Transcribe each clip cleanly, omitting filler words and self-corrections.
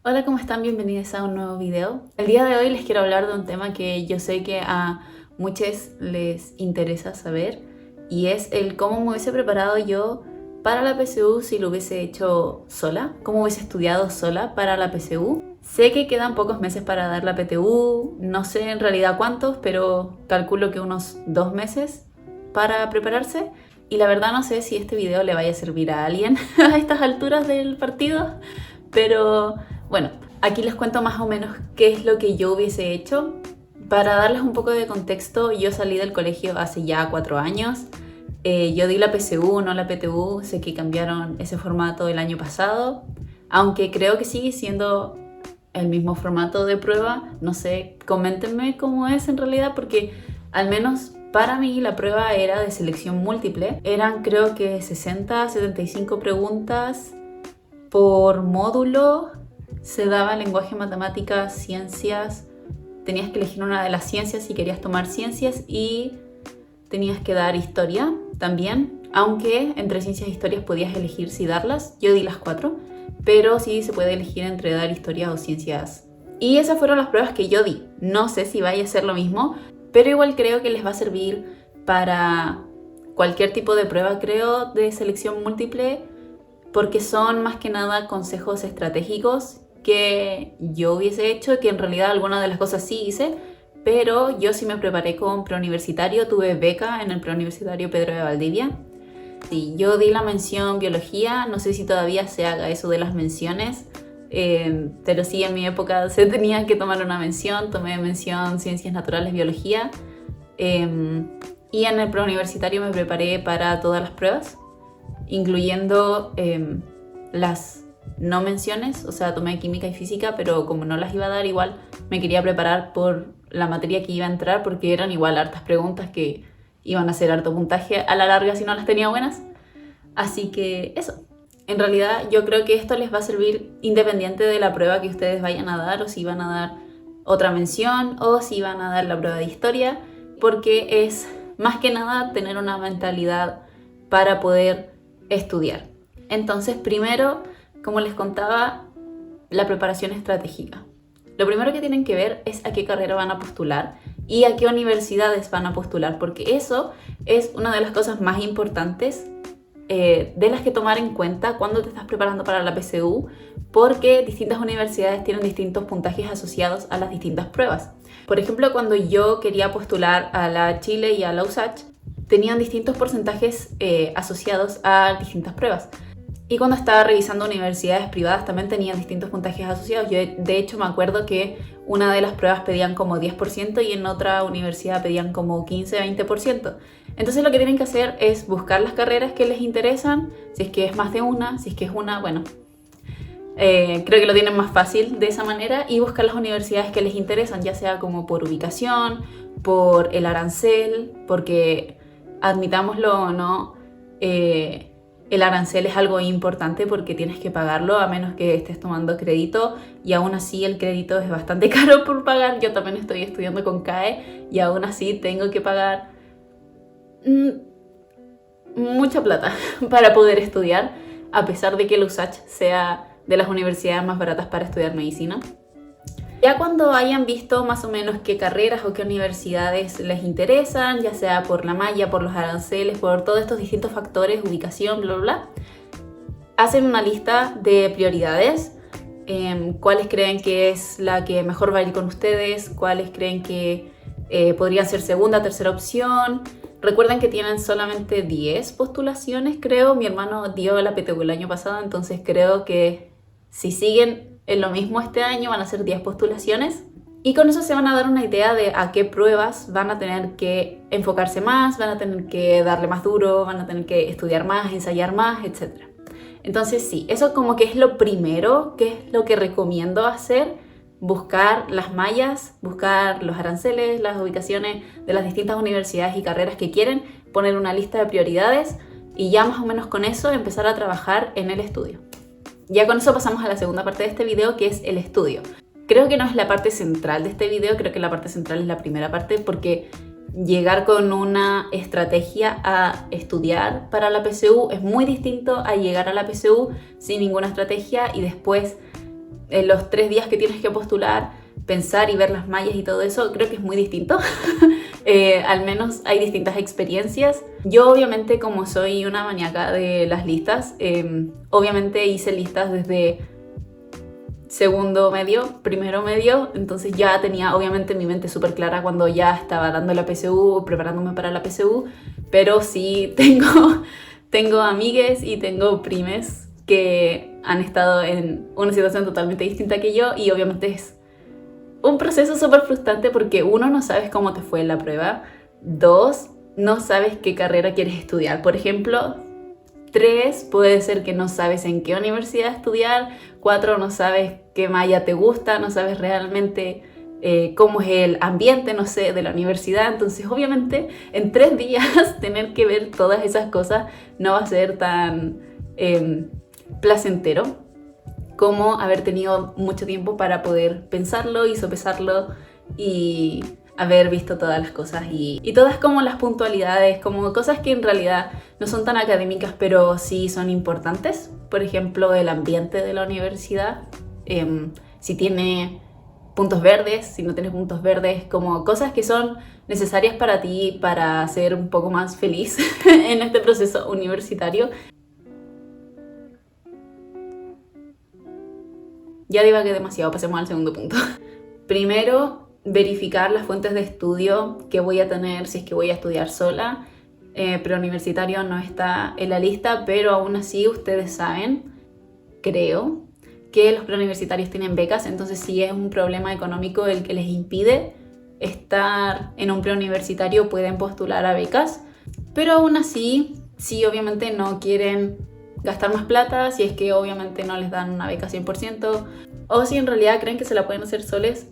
Hola, ¿cómo están? Bienvenidos a un nuevo video. El día de hoy les quiero hablar de un tema que yo sé que a muchos les interesa saber y es el cómo me hubiese preparado yo para la PSU si lo hubiese hecho sola, cómo hubiese estudiado sola para la PSU. Sé que quedan pocos meses para dar la PTU, no sé en realidad cuántos, pero calculo que unos 2 meses para prepararse. Y la verdad no sé si este video le vaya a servir a alguien a estas alturas del partido, pero bueno, aquí les cuento más o menos qué es lo que yo hubiese hecho. Para darles un poco de contexto, yo salí del colegio hace ya 4 años. Yo di la PSU, no la PTU, sé que cambiaron ese formato el año pasado, aunque creo que sigue siendo el mismo formato de prueba. No sé, coméntenme cómo es en realidad, porque al menos para mí la prueba era de selección múltiple. Eran creo que 60, 75 preguntas por módulo. Se daba lenguaje, matemáticas, ciencias. Tenías que elegir una de las ciencias si querías tomar ciencias y tenías que dar historia también, aunque entre ciencias e historias podías elegir si darlas. Yo di las 4, pero sí se puede elegir entre dar historia o ciencias. Y esas fueron las pruebas que yo di. No sé si vaya a ser lo mismo, pero igual creo que les va a servir para cualquier tipo de prueba, creo, de selección múltiple, porque son más que nada consejos estratégicos que yo hubiese hecho, que en realidad algunas de las cosas sí hice, pero yo sí me preparé con preuniversitario, tuve beca en el preuniversitario Pedro de Valdivia. Sí, yo di la mención biología, no sé si todavía se haga eso de las menciones, pero sí en mi época se tenía que tomar una mención, tomé mención ciencias naturales, biología, y en el preuniversitario me preparé para todas las pruebas, incluyendo las no menciones, o sea, tomé química y física, pero como no las iba a dar igual, me quería preparar por la materia que iba a entrar, porque eran igual hartas preguntas que iban a ser harto puntaje a la larga si no las tenía buenas. Así que eso. En realidad yo creo que esto les va a servir independiente de la prueba que ustedes vayan a dar, o si van a dar otra mención o si van a dar la prueba de historia, porque es más que nada tener una mentalidad para poder estudiar. Entonces, primero, como les contaba, la preparación estratégica. Lo primero que tienen que ver es a qué carrera van a postular y a qué universidades van a postular, porque eso es una de las cosas más importantes de las que tomar en cuenta cuando te estás preparando para la PSU, porque distintas universidades tienen distintos puntajes asociados a las distintas pruebas. Por ejemplo, cuando yo quería postular a la Chile y a la USACH, tenían distintos porcentajes asociados a distintas pruebas. Y cuando estaba revisando universidades privadas también tenían distintos puntajes asociados. Yo de hecho me acuerdo que una de las pruebas pedían como 10% y en otra universidad pedían como 15-20%. Entonces lo que tienen que hacer es buscar las carreras que les interesan, si es que es más de una, si es que es una, bueno, creo que lo tienen más fácil de esa manera, y buscar las universidades que les interesan, ya sea como por ubicación, por el arancel, porque admitámoslo o no, el arancel es algo importante porque tienes que pagarlo a menos que estés tomando crédito, y aún así el crédito es bastante caro por pagar. Yo también estoy estudiando con CAE y aún así tengo que pagar mucha plata para poder estudiar, a pesar de que el USACH sea de las universidades más baratas para estudiar medicina. Ya cuando hayan visto más o menos qué carreras o qué universidades les interesan, ya sea por la malla, por los aranceles, por todos estos distintos factores, ubicación, bla, bla, bla, hacen una lista de prioridades, cuáles creen que es la que mejor va a ir con ustedes, cuáles creen que podría ser segunda, tercera opción. Recuerden que tienen solamente 10 postulaciones, creo. Mi hermano dio la PTU el año pasado, entonces creo que si siguen en lo mismo este año van a ser 10 postulaciones. Y con eso se van a dar una idea de a qué pruebas van a tener que enfocarse más, van a tener que darle más duro, van a tener que estudiar más, ensayar más, etc. Entonces sí, eso como que es lo primero, que es lo que recomiendo hacer: buscar las mallas, buscar los aranceles, las ubicaciones de las distintas universidades y carreras que quieren, poner una lista de prioridades y ya más o menos con eso empezar a trabajar en el estudio. Ya con eso pasamos a la segunda parte de este video, que es el estudio. Creo que no es la parte central de este video, creo que la parte central es la primera parte, porque llegar con una estrategia a estudiar para la PSU es muy distinto a llegar a la PSU sin ninguna estrategia y después en los 3 días que tienes que postular, pensar y ver las mallas y todo eso, creo que es muy distinto. Al menos hay distintas experiencias. Yo obviamente, como soy una maníaca de las listas, obviamente hice listas desde segundo medio, primero medio, entonces ya tenía obviamente mi mente súper clara cuando ya estaba dando la PSU, preparándome para la PSU, pero sí tengo amigues y tengo primes que han estado en una situación totalmente distinta que yo, y obviamente es un proceso súper frustrante porque uno, no sabes cómo te fue en la prueba, 2, no sabes qué carrera quieres estudiar, por ejemplo. 3, puede ser que no sabes en qué universidad estudiar. 4, no sabes qué malla te gusta, no sabes realmente cómo es el ambiente, no sé, de la universidad. Entonces, obviamente, en 3 días tener que ver todas esas cosas no va a ser tan placentero como haber tenido mucho tiempo para poder pensarlo y sopesarlo y haber visto todas las cosas y todas como las puntualidades, como cosas que en realidad no son tan académicas pero sí son importantes. Por ejemplo, el ambiente de la universidad, si tiene puntos verdes, si no tienes puntos verdes, como cosas que son necesarias para ti para ser un poco más feliz en este proceso universitario. Ya divagué demasiado, pasemos al segundo punto. Primero, verificar las fuentes de estudio que voy a tener si es que voy a estudiar sola. Preuniversitario no está en la lista, pero aún así ustedes saben, creo, que los preuniversitarios tienen becas, entonces si es un problema económico el que les impide estar en un preuniversitario, pueden postular a becas, pero aún así, si obviamente no quieren gastar más plata, si es que obviamente no les dan una beca 100%, o si en realidad creen que se la pueden hacer soles,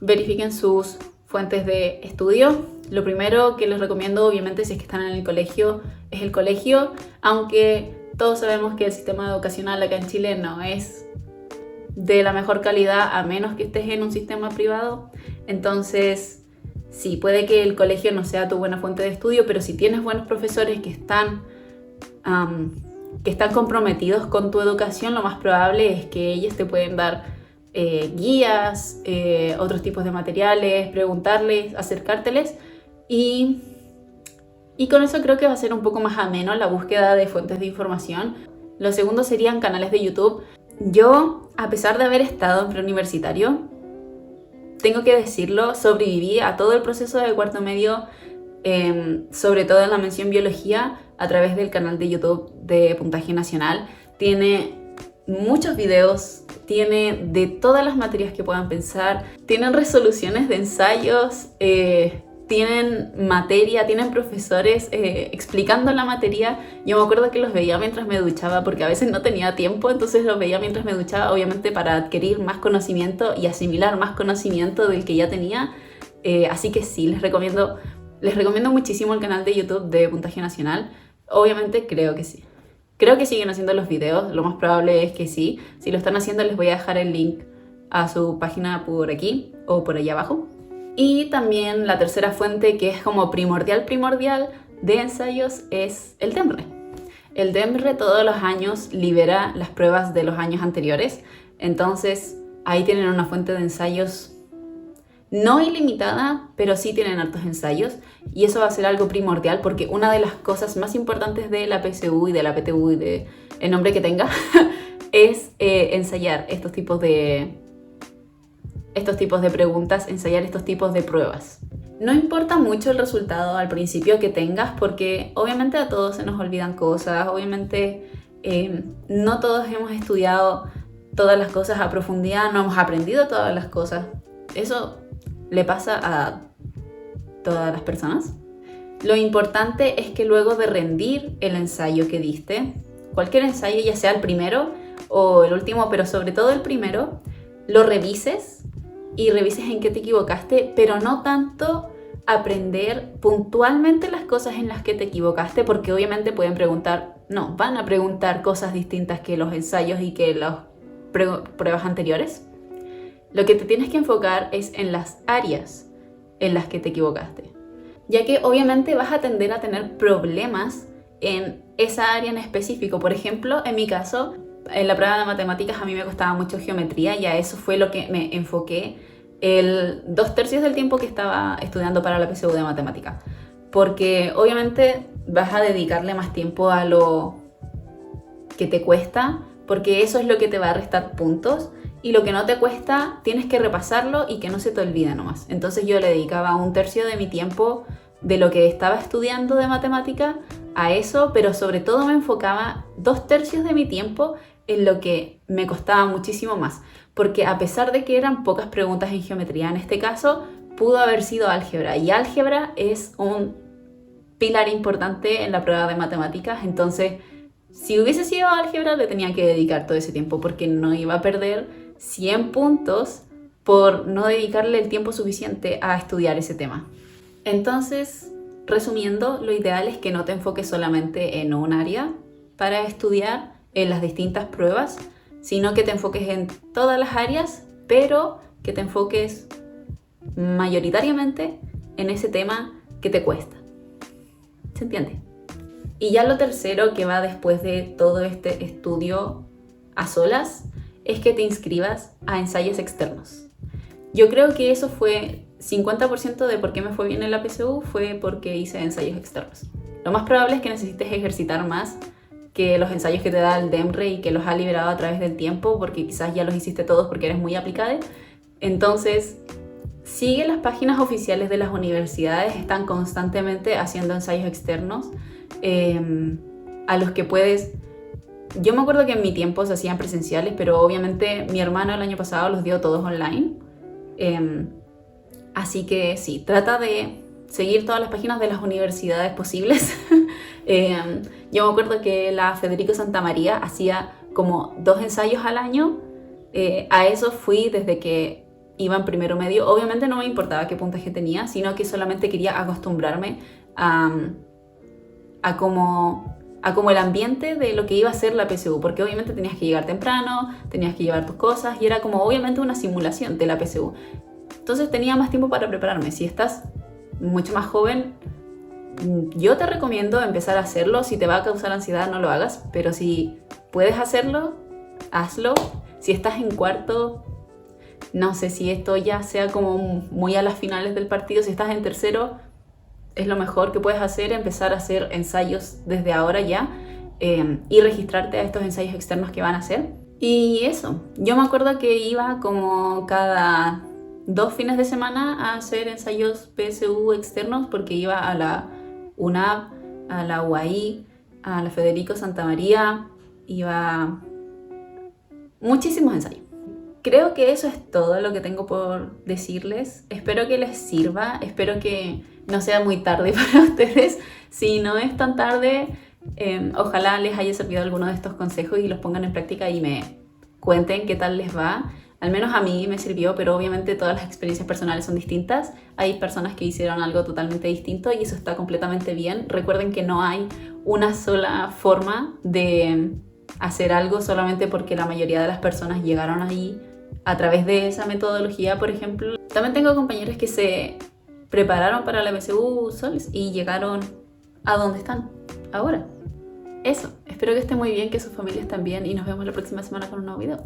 verifiquen sus fuentes de estudio. Lo primero que les recomiendo, obviamente, si es que están en el colegio, es el colegio, aunque todos sabemos que el sistema educacional acá en Chile no es de la mejor calidad, a menos que estés en un sistema privado. Entonces, sí, puede que el colegio no sea tu buena fuente de estudio, pero si tienes buenos profesores que están comprometidos con tu educación, lo más probable es que ellos te pueden dar guías, otros tipos de materiales, preguntarles, acercárteles y con eso creo que va a ser un poco más ameno la búsqueda de fuentes de información. Lo segundo serían canales de YouTube. Yo, a pesar de haber estado en preuniversitario, tengo que decirlo, sobreviví a todo el proceso de cuarto medio, sobre todo en la mención biología, a través del canal de YouTube de Puntaje Nacional. Tiene muchos videos, tiene de todas las materias que puedan pensar, tienen resoluciones de ensayos, tienen materia, tienen profesores explicando la materia. Yo me acuerdo que los veía mientras me duchaba porque a veces no tenía tiempo, entonces los veía mientras me duchaba, obviamente para adquirir más conocimiento y asimilar más conocimiento del que ya tenía. Así que sí, les recomiendo muchísimo el canal de YouTube de Puntaje Nacional. Obviamente creo que sí. Creo que siguen haciendo los videos, lo más probable es que sí. Si lo están haciendo, les voy a dejar el link a su página por aquí o por allá abajo. Y también la tercera fuente, que es como primordial de ensayos, es el DEMRE. El DEMRE todos los años libera las pruebas de los años anteriores, entonces ahí tienen una fuente de ensayos no ilimitada, pero sí tienen hartos ensayos, y eso va a ser algo primordial porque una de las cosas más importantes de la PSU y de la PTU y de el nombre que tenga es ensayar estos tipos de preguntas, ensayar estos tipos de pruebas. No importa mucho el resultado al principio que tengas porque obviamente a todos se nos olvidan cosas, obviamente no todos hemos estudiado todas las cosas a profundidad, no hemos aprendido todas las cosas. Eso le pasa a todas las personas. Lo importante es que luego de rendir el ensayo que diste, cualquier ensayo, ya sea el primero o el último, pero sobre todo el primero, lo revises y revises en qué te equivocaste, pero no tanto aprender puntualmente las cosas en las que te equivocaste, porque obviamente van a preguntar cosas distintas que los ensayos y que las pruebas anteriores. Lo que te tienes que enfocar es en las áreas en las que te equivocaste, ya que obviamente vas a tender a tener problemas en esa área en específico. Por ejemplo, en mi caso, En la prueba de matemáticas a mí me costaba mucho geometría y a eso fue lo que me enfoqué el 2/3 del tiempo que estaba estudiando para la PSU de matemática. Porque obviamente vas a dedicarle más tiempo a lo que te cuesta, porque eso es lo que te va a restar puntos, y lo que no te cuesta tienes que repasarlo y que no se te olvide nomás. Entonces yo le dedicaba 1/3 de mi tiempo de lo que estaba estudiando de matemática a eso, pero sobre todo me enfocaba 2/3 de mi tiempo en lo que me costaba muchísimo más, porque a pesar de que eran pocas preguntas en geometría, en este caso pudo haber sido álgebra, y álgebra es un pilar importante en la prueba de matemáticas. Entonces si hubiese sido álgebra le tenía que dedicar todo ese tiempo, porque no iba a perder 100 puntos por no dedicarle el tiempo suficiente a estudiar ese tema. Entonces, resumiendo, lo ideal es que no te enfoques solamente en un área para estudiar en las distintas pruebas, sino que te enfoques en todas las áreas, pero que te enfoques mayoritariamente en ese tema que te cuesta. ¿Se entiende? Y ya lo tercero que va después de todo este estudio a solas es que te inscribas a ensayos externos. Yo creo que eso fue 50% de por qué me fue bien en la PSU, fue porque hice ensayos externos. Lo más probable es que necesites ejercitar más que los ensayos que te da el DEMRE y que los ha liberado a través del tiempo, porque quizás ya los hiciste todos porque eres muy aplicada. Entonces, sigue las páginas oficiales de las universidades, están constantemente haciendo ensayos externos a los que puedes... Yo me acuerdo que en mi tiempo se hacían presenciales, pero obviamente mi hermano el año pasado los dio todos online. Así que sí, trata de seguir todas las páginas de las universidades posibles. Yo me acuerdo que la Federico Santa María hacía como 2 ensayos al año. A eso fui desde que iba en primero medio. Obviamente no me importaba qué puntaje tenía, sino que solamente quería acostumbrarme a como el ambiente de lo que iba a ser la PSU, porque obviamente tenías que llegar temprano, tenías que llevar tus cosas, y era como obviamente una simulación de la PSU. Entonces tenía más tiempo para prepararme. Si estás mucho más joven, yo te recomiendo empezar a hacerlo. Si te va a causar ansiedad, no lo hagas, pero si puedes hacerlo, hazlo. Si estás en cuarto, no sé si esto ya sea como muy a las finales del partido. Si estás en tercero, es lo mejor que puedes hacer, empezar a hacer ensayos desde ahora ya, y registrarte a estos ensayos externos que van a hacer. Y eso, yo me acuerdo que iba como cada 2 fines de semana a hacer ensayos PSU externos, porque iba a la UNAV, a la UAI, a la Federico Santa María, iba muchísimos ensayos. Creo que eso es todo lo que tengo por decirles. Espero que les sirva, espero que no sea muy tarde para ustedes. Si no es tan tarde, ojalá les haya servido alguno de estos consejos y los pongan en práctica y me cuenten qué tal les va. Al menos a mí me sirvió, pero obviamente todas las experiencias personales son distintas. Hay personas que hicieron algo totalmente distinto y eso está completamente bien. Recuerden que no hay una sola forma de hacer algo solamente porque la mayoría de las personas llegaron ahí a través de esa metodología, por ejemplo. También tengo compañeros que se prepararon para la PSU solos y llegaron a donde están ahora. Eso, espero que estén muy bien, que sus familias también, y nos vemos la próxima semana con un nuevo video.